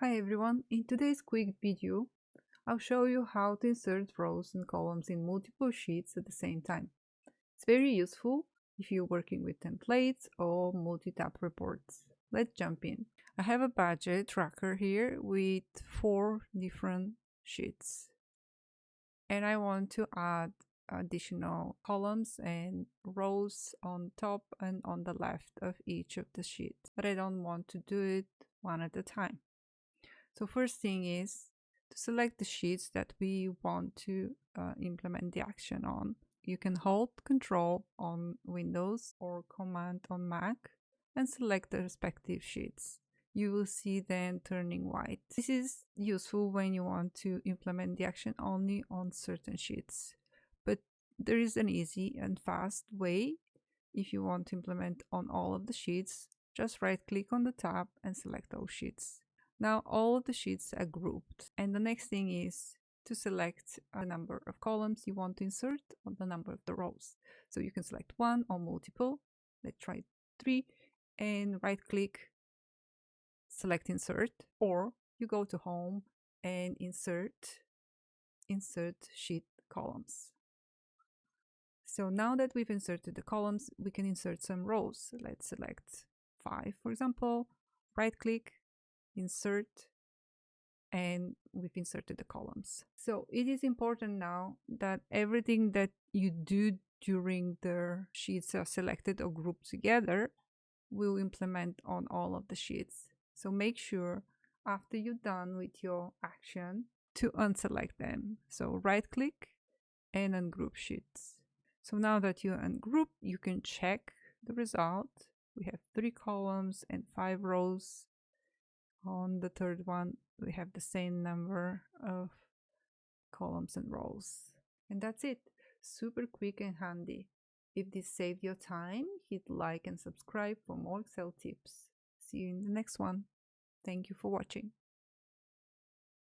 Hi everyone, in today's quick video, I'll show you how to insert rows and columns in multiple sheets at the same time. It's very useful if you're working with templates or multi-tab reports. Let's jump in. I have a budget tracker here with 4 different sheets and I want to add additional columns and rows on top and on the left of each of the sheets, but I don't want to do it one at a time. So first thing is to select the sheets that we want to implement the action on. You can hold Control on Windows or Command on Mac and select the respective sheets. You will see them turning white. This is useful when you want to implement the action only on certain sheets. But there is an easy and fast way. If you want to implement on all of the sheets, just right click on the tab and select those sheets. Now all of the sheets are grouped, and the next thing is to select a number of columns you want to insert or the number of the rows. So you can select one or multiple. Let's try 3 and right click, select insert, or you go to home and insert sheet columns. So now that we've inserted the columns, we can insert some rows. Let's select 5, for example, right click, insert, and we've inserted the columns. So it is important now that everything that you do during the sheets are selected or grouped together will implement on all of the sheets. So make sure after you're done with your action to unselect them. So right click and ungroup sheets. So now that you ungroup, you can check the result. We have 3 columns and 5 rows. On the third one, we have the same number of columns and rows. And that's it. Super quick and handy. If this saved your time, hit like and subscribe for more Excel tips. See you in the next one. Thank you for watching.